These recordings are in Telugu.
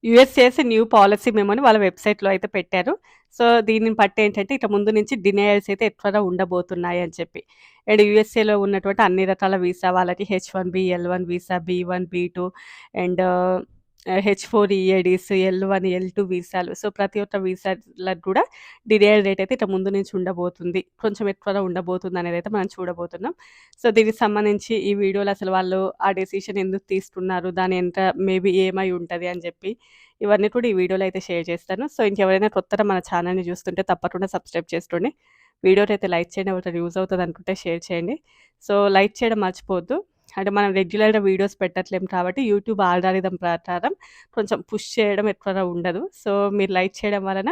యూఎస్ఏఎస్ న్యూ పాలిసీ మెమోని వాళ్ళ వెబ్‌సైట్‌లో అయితే పెట్టారు. సో, దీనిని బట్టి ఏంటంటే ఇక ముందు నుంచి డినయల్స్ అయితే ఎక్కువగా ఉండబోతున్నాయి అని చెప్పి. అండ్ యూఎస్ఏలో ఉన్నటువంటి అన్ని రకాల వీసా వాళ్ళకి హెచ్-1బీ, ఎల్-1 వీసా, బీ-1, బీ-2 అండ్ హెచ్-4 ఈఏడీస్, ఎల్-1, ఎల్-2 వీసాలు. సో, ప్రతి ఒక్క వీసాలకు కూడా డినయల్ రేట్ అయితే ఇక ముందు నుంచి ఉండబోతుంది. కొంచెం ఎక్కువగా ఉండబోతుందనేదైతే మనం చూడబోతున్నాం. సో, దీనికి సంబంధించి ఈ వీడియోలో అసలు వాళ్ళు ఆ డెసిషన్ ఎందుకు తీసుకున్నారు? దాని వెనక మేబీ ఏమై ఉంటది అని చెప్పి ఇవన్నీ కూడా ఈ వీడియోలో అయితే షేర్ చేస్తాను. సో, ఇంకెవరైనా కొత్తగా మన ఛానల్‌ని చూస్తుంటే తప్పకుండా సబ్స్క్రైబ్ చేసుకోండి. వీడియోనైతే లైక్ చేయండి. ఎవరికైనా యూజ్ అవుతది అనుకుంటే షేర్ చేయండి. సో, లైక్ చేయడం మర్చిపోవద్దు. అంటే మనం రెగ్యులర్‌గా వీడియోస్ పెట్టట్లేము కాబట్టి యూట్యూబ్ ఆల్గారిథం ప్రకారం కొంచెం పుష్ చేయడం ఎక్కువగా ఉండదు. సో, మీరు లైక్ చేయడం వలన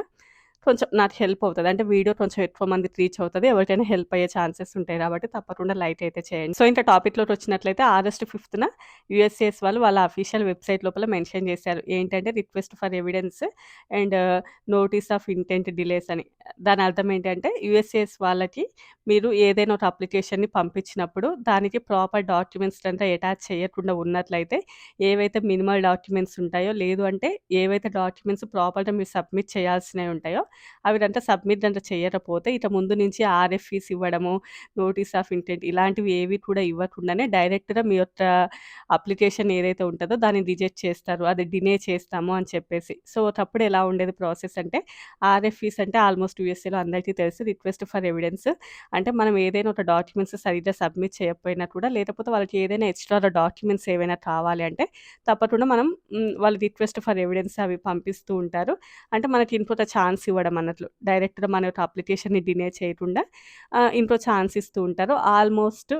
కొంచెం నాకు హెల్ప్ అవుతది. అంటే వీడియో కొంచెం ఎక్కువ మందికి రీచ్ అవుతది. ఎవరికైనా హెల్ప్ అయ్యే ఛాన్సెస్ ఉంటాయి కాబట్టి తప్పకుండా లైక్ అయితే చేయండి. సో, ఇంకా టాపిక్‌లోకి వచ్చినట్లయితే ఆగస్ట్ 5న యూఎస్‌సిఎస్ వాళ్ళు వాళ్ళ అఫీషియల్ వెబ్‌సైట్ లోపల మెన్షన్ చేశారు. ఏంటంటే request for evidence and notice of intent delays అని. దాని అర్థం ఏంటంటే యూఎస్‌సిఎస్ వాళ్ళకి మీరు ఏదైనా ఒక అప్లికేషన్‌ని పంపించినప్పుడు దానికి ప్రాపర్ డాక్యుమెంట్స్ అంతా అటాచ్ చేయకుండా ఉన్నట్లయితే ఏవైతే మినిమల్ డాక్యుమెంట్స్ ఉంటాయో లేదు అంటే ఏవైతే డాక్యుమెంట్స్ ప్రాపర్‌గా మీరు సబ్మిట్ చేయాల్సినవి ఉంటాయో అవి గనక సబ్మిట్ గనక చేయకపోతే ఇక ముందు నుంచి ఆర్ఎఫ్ఈస్ ఇవ్వడము, నోటీస్ ఆఫ్ ఇంటెంట్ ఇలాంటివి ఏవి కూడా ఇవ్వకుండానే డైరెక్ట్‌గా మీ యొక్క అప్లికేషన్ ఏదైతే ఉంటదో దాన్ని రిజెక్ట్ చేస్తారు. అది డినే చేస్తాము అని చెప్పేసి. సో, ఒకప్పుడు ఎలా ఉండేది ప్రాసెస్ అంటే ఆర్ఎఫ్ఈస్ అంటే ఆల్మోస్ట్ యూఎస్ఏలో అందరికీ తెలుసు రిక్వెస్ట్ ఫర్ ఎవిడెన్స్. అంటే మనం ఏదైనా ఒక డాక్యుమెంట్స్ సరిగ్గా సబ్మిట్ చేయకపోయినా కూడా లేకపోతే వాళ్ళకి ఏదైనా ఎక్స్‌ట్రా డాక్యుమెంట్స్ ఏవైనా కావాలి అంటే తప్పకుండా మనం వాళ్ళు రిక్వెస్ట్ ఫర్ ఎవిడెన్స్ అవి పంపిస్తూ ఉంటారు. అంటే మనకి ఇంకొక ఛాన్స్ ఇవ్వడం అన్నట్లు. డైరెక్ట్‌గా మన యొక్క అప్లికేషన్‌ని డినే చేయకుండా ఇంకో ఛాన్స్ ఇస్తూ ఉంటారు. ఆల్మోస్ట్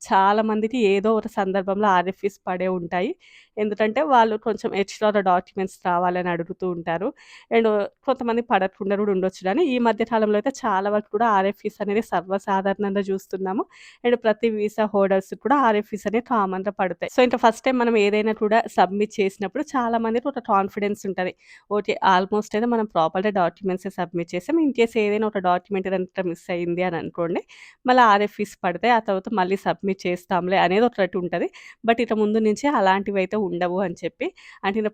చాలా మందికి ఏదో ఒక సందర్భంలో ఆర్ఎఫ్ఈస్ పడే ఉంటాయి. ఎందుకంటే వాళ్ళు కొంచెం ఎక్స్‌ట్రా డాక్యుమెంట్స్ కావాలని అడుగుతూ ఉంటారు. అండ్ కొంతమంది పడకుండా కూడా ఉండొచ్చు గానీ, ఈ మధ్య కాలంలో అయితే చాలా వరకు కూడా ఆర్ఎఫ్ఈస్ అనేది సర్వసాధారణంగా చూస్తున్నాము. అండ్ ప్రతి వీసా హోల్డర్స్‌కి కూడా ఆర్ఎఫ్ఈస్ అనేవి కామన్‌గా పడతాయి. సో, ఇంకా ఫస్ట్ టైమ్ మనం ఏదైనా కూడా సబ్మిట్ చేసినప్పుడు చాలా మందికి ఒక కాన్ఫిడెన్స్ ఉంటది. ఓకే. ఆల్మోస్ట్ అయితే మనం ప్రాపర్‌గా డాక్యుమెంట్సే సబ్మిట్ చేసాం. ఇన్‌కేస్ ఏదైనా ఒక డాక్యుమెంట్ గనుక మిస్ అయింది అని అనుకోండి, మళ్ళీ ఆర్ఎఫ్ఈస్ పడతాయి. ఆ తర్వాత మళ్ళీ సబ్మిట్ చేస్తాంలే అనేది ఒకటి ఉంటది. బట్ ఇక ముందు నుంచి అలాంటివైతే ఉండవు అని చెప్పి అంటే ఇలా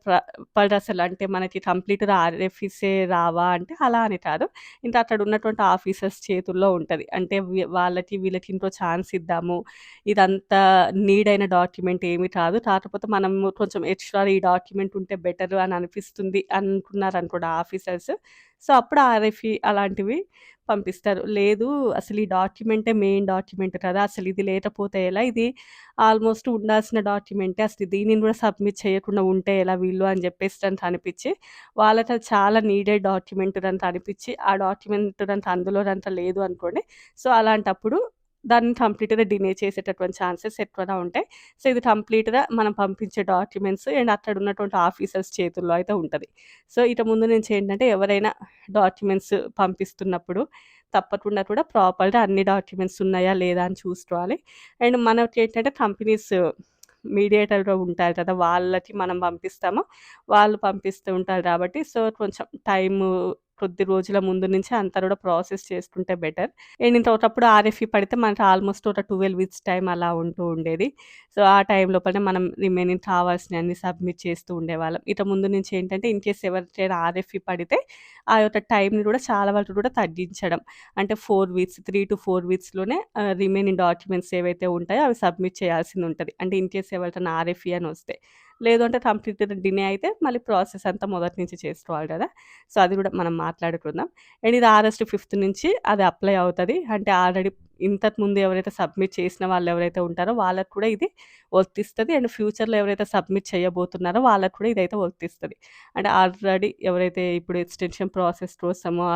పడసలు అంటే మనకి కంప్లీట్‌గా ఆర్ఎఫ్ఈసే రావా అంటే అలా అని కాదు. ఇంకా అక్కడ ఉన్నటువంటి ఆఫీసర్స్ చేతుల్లో ఉంటది. అంటే వాళ్ళకి వీళ్ళకి ఇంకో ఛాన్స్ ఇద్దాము. ఇదంతా నీడ్ అయిన డాక్యుమెంట్ ఏమి కాదు. కాకపోతే మనము కొంచెం ఎక్స్‌ట్రా ఈ డాక్యుమెంట్ ఉంటే బెటర్ అని అనిపిస్తుంది అనుకున్నారనుకోండి ఆఫీసర్స్. సో, అప్పుడు ఆర్ఎఫ్ఈ అలాంటివి పంపిస్తారు. లేదు అసలు ఈ డాక్యుమెంటే మెయిన్ డాక్యుమెంట్ కదా! అసలు ఇది లేకపోతే ఎలా? ఇది ఆల్మోస్ట్ ఉండాల్సిన డాక్యుమెంటే. అసలు దీనిని కూడా సబ్మిట్ చేయకుండా ఉంటే ఎలా వీళ్ళు అని చెప్పేసి గనుక అనిపిచ్చి, వాళ్ళకి అది చాలా నీడెడ్ డాక్యుమెంట్ గనుక అనిపిచ్చి, ఆ డాక్యుమెంట్ గనుక అందులో గనుక లేదు అనుకోండి. సో, అలాంటప్పుడు దాన్ని కంప్లీట్‌గా డినే చేసేటటువంటి ఛాన్సెస్ ఎక్కువగా ఉంటాయి. సో, ఇది కంప్లీట్‌గా మనం పంపించే డాక్యుమెంట్స్ అండ్ అక్కడ ఉన్నటువంటి ఆఫీసర్స్ చేతుల్లో అయితే ఉంటది. సో, ఇక ముందు నుంచి ఏంటంటే ఎవరైనా డాక్యుమెంట్స్ పంపిస్తున్నప్పుడు తప్పకుండా కూడా ప్రాపర్‌గా అన్ని డాక్యుమెంట్స్ ఉన్నాయా లేదా అని చూసుకోవాలి. అండ్ మనకేంటంటే కంపెనీస్ మీడియేటర్‌గా ఉంటారు కదా! వాళ్ళకి మనం పంపిస్తాము. వాళ్ళు పంపిస్తూ ఉంటారు కాబట్టి సో, కొంచెం టైము కొద్ది రోజుల ముందు నుంచే అంతా కూడా ప్రాసెస్ చేసుకుంటే బెటర్. అండ్ ఇంకొకప్పుడు ఆర్ఎఫ్ఈ పడితే మనకి ఆల్మోస్ట్ ఒక 12 వీక్స్ టైం అలా ఉంటూ ఉండేది. సో, ఆ టైం లోపలనే మనం రిమైనింగ్ కావాల్సినయన్నీ సబ్మిట్ చేస్తూ ఉండేవాళ్ళం. ఇక ముందు నుంచి ఏంటంటే ఇన్‌కేస్ ఎవరికైనా ఆర్ఎఫ్ఈ పడితే ఆ యొక్క టైంని కూడా చాలా వరకు కూడా తగ్గించడం. అంటే 4 వీక్స్ 3-4 వీక్స్‌లోనే రిమైనింగ్ డాక్యుమెంట్స్ ఏవైతే ఉంటాయో అవి సబ్మిట్ చేయాల్సింది ఉంటది. అంటే ఇన్‌కేస్ ఎవరికైనా ఆర్ఎఫ్ఈ అని వస్తే. లేదు అంటే కంప్లీట్‌గా డినే అయితే మళ్ళీ ప్రాసెస్ అంతా మొదటి నుంచి చేసుకోవాలి కదా! సో, అది కూడా మనం మాట్లాడుకుందాం. అండ్ ఇది ఆగస్ట్ 5 నుంచి అది అప్లై అవుతది. అంటే ఆల్రెడీ ఇంతకుముందు ఎవరైతే సబ్మిట్ చేసిన వాళ్ళెవరైతే ఉంటారో వాళ్ళకి కూడా ఇది వర్తిస్తది. అండ్ ఫ్యూచర్‌లో ఎవరైతే సబ్మిట్ చేయబోతున్నారో వాళ్ళకి కూడా ఇదైతే వర్తిస్తది. అంటే ఆల్రెడీ ఎవరైతే ఇప్పుడు ఎక్స్‌టెన్షన్ ప్రాసెస్ కోసమో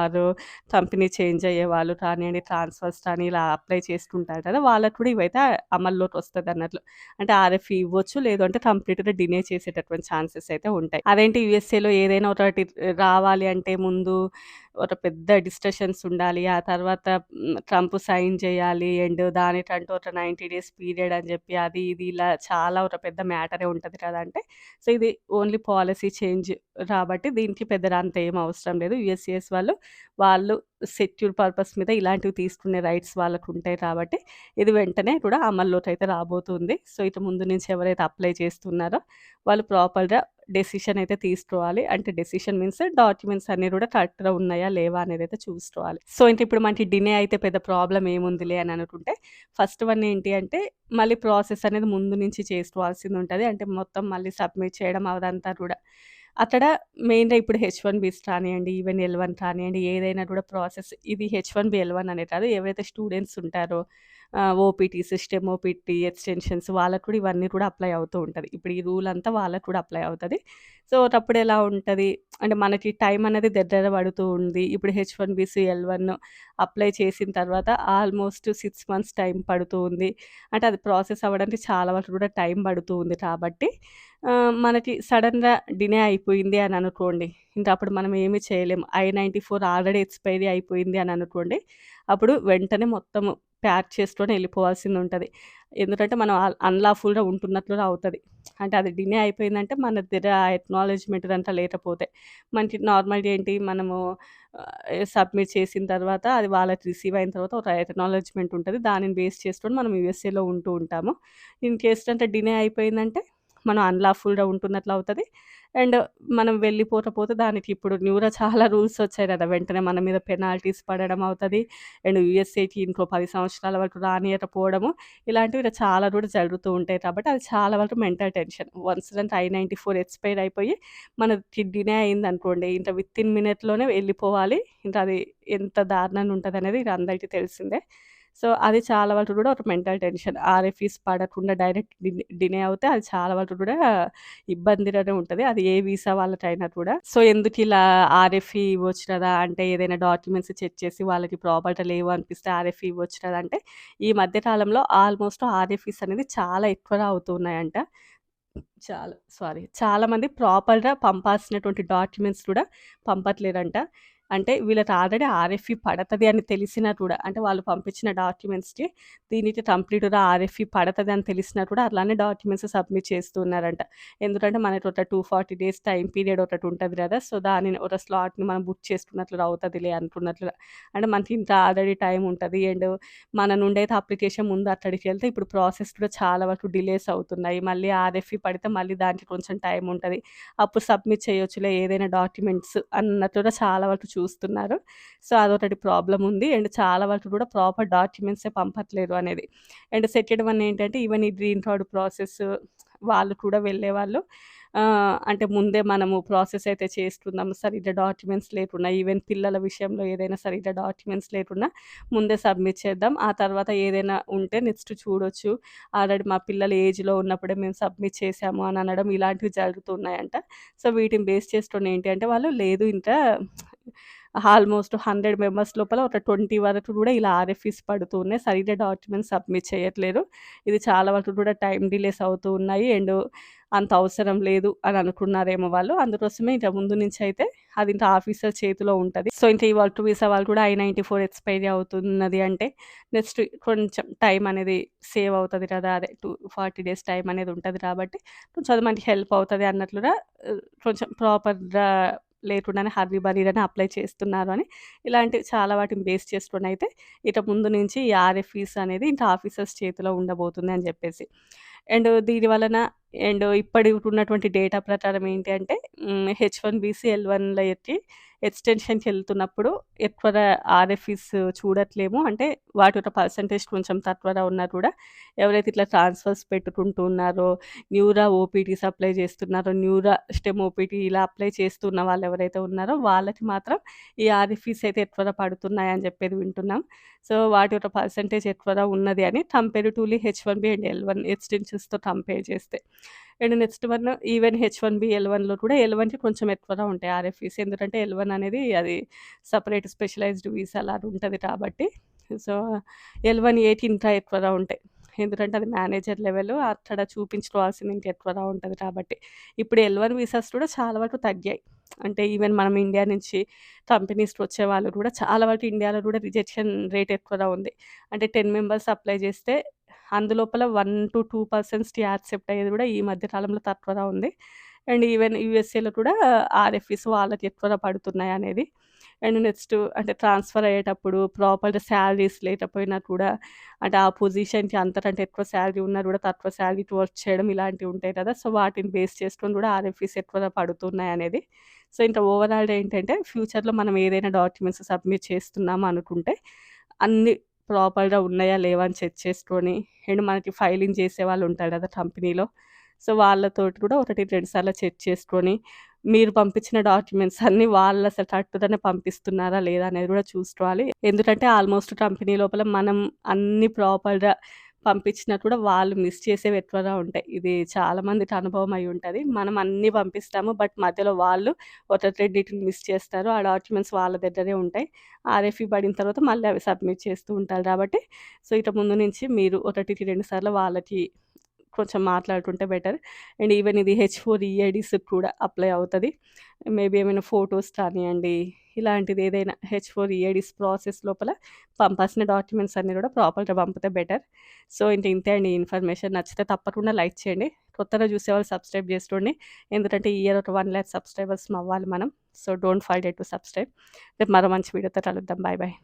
కంపెనీ చేంజ్ అయ్యేవాళ్ళు కానియండి, ట్రాన్స్‌ఫర్స్ కానీ ఇలా అప్లై చేసుకుంటారు కదా! వాళ్ళకి కూడా ఇవైతే అమల్లోకి వస్తదన్నట్లు. అంటే ఆర్ఎఫ్ఈ ఇవ్వచ్చు. లేదు అంటే కంప్లీట్‌గా డినే చేసేటటువంటి ఛాన్సెస్ అయితే ఉంటాయి. అదేంటి యూఎస్ఏలో ఏదైనా ఒకటి రావాలి అంటే ముందు ఒక పెద్ద డిస్కషన్స్ ఉండాలి. ఆ తర్వాత ట్రంప్ సైన్ చేయాలి. అండ్ దానికంటూ ఒక 90 డేస్ పీరియడ్ అని చెప్పి అది ఇది ఇలా చాలా ఒక పెద్ద మ్యాటరే ఉంటది కదా! అంటే సో, ఇది ఓన్లీ పాలిసీ చేంజ్ కాబట్టి దీనికి పెద్దగా అంత ఏం అవసరం లేదు. యూఎస్‌సిఎస్ వాళ్ళు సెక్యూర్ పర్పస్ మీద ఇలాంటివి తీసుకునే రైట్స్ వాళ్ళకుంటాయి కాబట్టి ఇది వెంటనే కూడా అమల్లోకైతే రాబోతుంది. సో, ఇక ముందు నుంచి ఎవరైతే అప్లై చేస్తున్నారో వాళ్ళు ప్రాపర్‌గా డెసిషన్ అయితే తీసుకోవాలి. అంటే డెసిషన్ మీన్స్ డాక్యుమెంట్స్ అన్నీ కూడా కరెక్ట్‌గా ఉన్నాయా? లేవా? అనేదైతే చూసుకోవాలి. సో, ఇంక ఇప్పుడు మనకి డిలే అయితే పెద్ద ప్రాబ్లమ్ ఏముందిలే అని అనుకుంటే, ఫస్ట్ వన్ ఏంటి అంటే, మళ్ళీ ప్రాసెస్ అనేది ముందు నుంచి చేసుకోవాల్సిందుంటది. అంటే మొత్తం మళ్ళీ సబ్మిట్ చేయడం అదంతా కూడా. అక్కడ మెయిన్‌గా ఇప్పుడు హెచ్-1బీస్ కానియండి, ఈవెన్ ఎల్-1 కానియండి, ఏదైనా కూడా ప్రాసెస్ ఇది హెచ్-1బీ, ఎల్-1 అనే కాదు. ఎవరైతే స్టూడెంట్స్ ఉంటారో ఓపీటీస్, స్టెమ్ ఓపీటీ, ఎక్స్‌టెన్షన్స్ వాళ్ళకి కూడా ఇవన్నీ కూడా అప్లై అవుతూ ఉంటది. ఇప్పుడు ఈ రూల్ అంతా వాళ్ళకి కూడా అప్లై అవుతది. సో, అప్పుడు ఎలా ఉంటది అంటే మనకి టైం అనేది దగ్గర పడుతూ ఉంది. ఇప్పుడు హెచ్-1బీస్, ఎల్-1 అప్లై చేసిన తర్వాత ఆల్మోస్ట్ 6 మంత్స్ టైం పడుతూ ఉంది. అంటే అది ప్రాసెస్ అవ్వడానికి చాలా వరకు కూడా టైం పడుతూ ఉంది కాబట్టి మనకి సడెన్‌గా డిలే అయిపోయింది అని అనుకోండి. ఇంకా అప్పుడు మనం ఏమి చేయలేం. I-94 ఆల్రెడీ ఎక్స్‌పైరీ అయిపోయింది అని అనుకోండి. అప్పుడు వెంటనే మొత్తము ప్యాక్ చేసుకొని ఎళ్ళిపోవాల్సిందుంటది. ఎందుకంటే మనం అన్‌లాఫుల్‌గా ఉంటున్నట్లుగా అవుతది. అంటే అది డిలే అయిపోయిందంటే మన దగ్గర ఆ ఎక్నాలెడ్జ్‌మెంట్ ఇదంతా లేకపోతే. మనకి నార్మల్‌గా ఏంటి మనము సబ్మిట్ చేసిన తర్వాత అది వాళ్ళకి రిసీవ్ అయిన తర్వాత ఒక ఎక్నాలెడ్జ్‌మెంట్ ఉంటది. దానిని బేస్ చేసుకొని మనం యూఎస్ఏలో ఉంటూ ఉంటాము. ఇన్ కేస్ అంటే డిలే అయిపోయిందంటే మనం అన్‌లాఫుల్‌గా ఉంటున్నట్లు అవుతది. అండ్ మనం వెళ్ళిపోతే దానికి ఇప్పుడు న్యూగా చాలా రూల్స్ వచ్చాయి గదా! వెంటనే మన మీద పెనాల్టీస్ పడడం అవుతది. అండ్ యూఎస్ఏకి ఇంకో 10 సంవత్సరాల వరకు రానియకపోవడము, ఇలాంటివి ఇలా చాలా కూడా జరుగుతూ ఉంటాయి కాబట్టి అది చాలా వరకు మెంటల్ టెన్షన్. వన్స్ గనుక I-94 ఎక్స్‌పైర్ అయిపోయి మనకి డిలే అయిందనుకోండి, ఇంక వితిన్ మినిట్‌లోనే వెళ్ళిపోవాలి. ఇంకా అది ఎంత దారుణంగా ఉంటదనేది ఇది అందరికీ తెలిసిందే. సో, అది చాలా వరకు కూడా ఒక మెంటల్ టెన్షన్. ఆర్ఎఫ్ఈస్ పడకుండా డైరెక్ట్ డిలే అవుతే అది చాలా వరకు కూడా ఇబ్బందిగానే ఉంటది. అది ఏ వీసా వాళ్ళకైనా కూడా. సో, ఎందుకిలా ఆర్ఎఫ్ఈ ఇవ్వచ్చు కదా! అంటే ఏదైనా డాక్యుమెంట్స్ చెక్ చేసి వాళ్ళకి ప్రాపర్‌గా లేవు అనిపిస్తే ఆర్ఎఫ్ఈ ఇవ్వచ్చు కదా! అంటే ఈ మధ్య కాలంలో ఆల్మోస్ట్ ఆర్ఎఫ్ఈస్ అనేది చాలా ఎక్కువగా అవుతున్నాయంట. చాలా మంది ప్రాపర్‌గా పంపాల్సినటువంటి డాక్యుమెంట్స్ కూడా పంపట్లేదంట. అంటే వీళ్ళకి ఆల్రెడీ ఆర్ఎఫ్ఈ పడతది అని తెలిసినా కూడా అంటే వాళ్ళు పంపించిన డాక్యుమెంట్స్‌కి దీనికి కంప్లీట్‌గా ఆర్ఎఫ్ఈ పడతది అని తెలిసినా కూడా అట్లానే డాక్యుమెంట్స్ సబ్మిట్ చేస్తూ ఉన్నారంట. ఎందుకంటే మనకి ఒక 240 డేస్ టైమ్ పీరియడ్ ఒకటి ఉంటది కదా! సో, దానిని ఒక స్లాట్‌ని మనం బుక్ చేసుకున్నట్లు అవుతదిలే అనుకున్నట్లుగా. అంటే మనకి ఇంకా ఆల్రెడీ టైమ్ ఉంటది. అండ్ మన నుండైతే అప్లికేషన్ ముందు అక్కడికెళ్తే ఇప్పుడు ప్రాసెస్ కూడా చాలా వరకు డిలేస్ అవుతున్నాయి. మళ్ళీ ఆర్ఎఫ్ఈ పడితే మళ్ళీ దానికి కొంచెం టైం ఉంటది. అప్పుడు సబ్మిట్ చేయొచ్చులే ఏదైనా డాక్యుమెంట్స్ అన్నట్టుగా చాలా వరకు చూస్తున్నారు. సో, అదొకటి ప్రాబ్లమ్ ఉంది. అండ్ చాలా వరకు కూడా ప్రాపర్ డాక్యుమెంట్సే పంపట్లేదు అనేది. అండ్ సెకండ్ వన్ ఏంటంటే ఈవెన్ ఈ గ్రీన్ కార్డ్ ప్రాసెస్ వాళ్ళు కూడా వెళ్ళేవాళ్ళు. అంటే ముందే మనము ప్రాసెస్ అయితే చేస్తున్నాము. సరిగ్గా డాక్యుమెంట్స్ లేకున్నా ఈవెన్ పిల్లల విషయంలో ఏదైనా సరిగ్గా డాక్యుమెంట్స్ లేకున్నా ముందే సబ్మిట్ చేద్దాం. ఆ తర్వాత ఏదైనా ఉంటే నెక్స్ట్ చూడొచ్చు. ఆల్రెడీ మా పిల్లలు ఏజ్‌లో ఉన్నప్పుడే మేము సబ్మిట్ చేశాము అని అనడం ఇలాంటివి జరుగుతున్నాయంట. సో, వీటిని బేస్ చేసుకొని ఏంటి అంటే వాళ్ళు లేదు ఇంకా ఆల్మోస్ట్ 100 మెంబర్స్ లోపల ఒక 20 వరకు కూడా ఇలా ఆర్ఎఫ్ఈస్ పడుతూ ఉన్నాయి. సరిగ్గా డాక్యుమెంట్స్ సబ్మిట్ చేయట్లేరు. ఇది చాలా వరకు కూడా టైమ్ డిలేస్ అవుతూ ఉన్నాయి. అండ్ అంత అవసరం లేదు అని అనుకున్నారేమో వాళ్ళు. అందుకోసమే ఇంక ముందు నుంచయితే అది ఇంకా ఆఫీసర్ చేతిలో ఉంటది. సో, ఇంక ఈ వర్క్ వీసా వాళ్ళు కూడా I-94 ఎక్స్‌పైరీ అవుతున్నది అంటే నెక్స్ట్ కొంచెం టైం అనేది సేవ్ అవుతది కదా! అదే 240 డేస్ టైం అనేది ఉంటది కాబట్టి కొంచెం అది మనకి హెల్ప్ అవుతది అన్నట్లుగా కొంచెం ప్రాపర్‌గా లేకుండానే హర్రీ బరీగానే అప్లై చేస్తున్నారు అని ఇలాంటివి చాలా వాటిని బేస్ చేసుకొనైతే ఇక ముందు నుంచి ఈ ఆర్ఎఫ్ఈస్ అనేది ఇంకా ఆఫీసర్స్ చేతిలో ఉండబోతుంది అని చెప్పేసి. అండ్ దీని వలన అండ్ ఇప్పటికున్నటువంటి డేటా ప్రకారం ఏంటి అంటే హెచ్-1బీసీ, ఎల్-1లకి ఎక్స్‌టెన్షన్‌కెళ్తున్నప్పుడు ఎక్కువగా ఆర్ఎఫ్ఈస్ చూడట్లేము. అంటే వాటి యొక్క పర్సెంటేజ్ కొంచెం తక్కువగా ఉన్నా కూడా ఎవరైతే ఇట్లా ట్రాన్స్‌ఫర్స్ పెట్టుకుంటూ ఉన్నారో, న్యూరా ఓపీటీస్ అప్లై చేస్తున్నారో, న్యూరా స్టెమ్ ఓపీటీ ఇలా అప్లై చేస్తున్న వాళ్ళు ఎవరైతే ఉన్నారో వాళ్ళకి మాత్రం ఈ ఆర్ఎఫ్ఈస్ అయితే ఎక్కువగా పడుతున్నాయని చెప్పేది వింటున్నాం. సో, వాటి యొక్క పర్సెంటేజ్ ఎక్కువగా ఉన్నది అని కంపారిటివ్‌లీ హెచ్-1బీ అండ్ ఎల్-1 ఎక్స్‌టెన్షన్స్‌తో కంపేర్ చేస్తే. And next one even H-1B, ఎల్-1లో కూడా ఎల్-1కి కొంచెం ఎక్కువగా ఉంటాయి ఆర్ఎఫ్ఈస్. ఎందుకంటే ఎల్-1 అనేది అది సెపరేట్ స్పెషలైజ్డ్ వీసా లాగా ఉంటది కాబట్టి. సో, ఎల్-1ఏకి ఇంకా ఎక్కువగా ఉంటాయి. ఎందుకంటే అది మేనేజర్ లెవెల్ అక్కడ చూపించుకోవాల్సింది ఇంకా ఎక్కువగా ఉంటది కాబట్టి. ఇప్పుడు ఎల్-1 వీసాస్ కూడా చాలా వరకు తగ్గాయి. అంటే ఈవెన్ మనం ఇండియా నుంచి కంపెనీస్‌కి వచ్చేవాళ్ళు కూడా చాలా వరకు ఇండియాలో కూడా రిజెక్షన్ రేట్ ఎక్కువగా ఉంది. అంటే 10 మెంబర్స్ అప్లై చేస్తే అందులోపల 1-2% యాక్సెప్ట్ అయ్యేది కూడా ఈ మధ్య కాలంలో తక్కువగా ఉంది. అండ్ ఈవెన్ యూఎస్ఏలో కూడా ఆర్ఎఫ్ఈస్ వాళ్ళకి ఎక్కువగా పడుతున్నాయనేది అండ్ నెక్స్ట్ అంటే ట్రాన్స్‌ఫర్ అయ్యేటప్పుడు ప్రాపర్‌గా శాలరీస్ లేకపోయినా కూడా అంటే ఆ పొజిషన్‌కి అంతకంటే ఎక్కువ శాలరీ ఉన్నా కూడా తక్కువ శాలరీకి వర్క్ చేయడం ఇలాంటివి ఉంటాయి కదా! సో, వాటిని బేస్ చేసుకొని కూడా ఆర్ఎఫ్ఈస్ ఎక్కువగా పడుతున్నాయనేది. సో, ఇంకా ఓవరాల్‌గా ఏంటంటే ఫ్యూచర్‌లో మనం ఏదైనా డాక్యుమెంట్స్ సబ్మిట్ చేస్తున్నాము అనుకుంటే అన్నీ ప్రాపర్‌గా ఉన్నాయా లేవా అని చెక్ చేసుకొని అండ్ మనకి ఫైలింగ్ చేసేవాళ్ళు ఉంటారు కదా కంపెనీలో. సో, వాళ్ళతోటి కూడా ఒకటి 2 సార్లు చెక్ చేసుకొని మీరు పంపించిన డాక్యుమెంట్స్ అన్నీ వాళ్ళు అసలు కరెక్ట్‌గానే పంపిస్తున్నారా లేదా అనేది కూడా చూసుకోవాలి. ఎందుకంటే ఆల్మోస్ట్ కంపెనీ లోపల మనం అన్నీ ప్రాపర్‌గా పంపించినా కూడా వాళ్ళు మిస్ చేసేవి ఎక్కువగా ఉంటాయి. ఇది చాలా మందికి అనుభవం అయి ఉంటది. మనం అన్నీ పంపిస్తాము. బట్ మధ్యలో వాళ్ళు ఒకటి రెండిటిని మిస్ చేస్తారు. ఆ డాక్యుమెంట్స్ వాళ్ళ దగ్గరే ఉంటాయి. ఆర్ఎఫ్ఈ పడిన తర్వాత మళ్ళీ అవి సబ్మిట్ చేస్తూ ఉంటారు కాబట్టి సో, ఇక ముందు నుంచి మీరు ఒకటికి 2 సార్లు వాళ్ళకి కొంచెం మాట్లాడుకుంటే బెటర్. అండ్ ఈవెన్ ఇది హెచ్4 ఈఐడీస్‌కి కూడా అప్లై అవుతది. మేబీ ఏమైనా ఫోటోస్ కానియండి, ఇలాంటిది ఏదైనా హెచ్4 ఈఐడీస్ ప్రాసెస్ లోపల పంపాల్సిన డాక్యుమెంట్స్ అన్నీ కూడా ప్రాపర్‌గా పంపితే బెటర్. సో, ఇంక ఇంతే అండి ఈ ఇన్ఫర్మేషన్. నచ్చితే తప్పకుండా లైక్ చేయండి. కొత్తగా చూసేవాళ్ళు సబ్స్క్రైబ్ చేసుకోండి. ఎందుకంటే ఈ ఇయర్ ఒక 1,00,000 సబ్స్క్రైబర్స్ అవ్వాలి మనం. So, don't forget to subscribe. రేపు మరో మంచి వీడియోతో కలుద్దాం. Bye bye.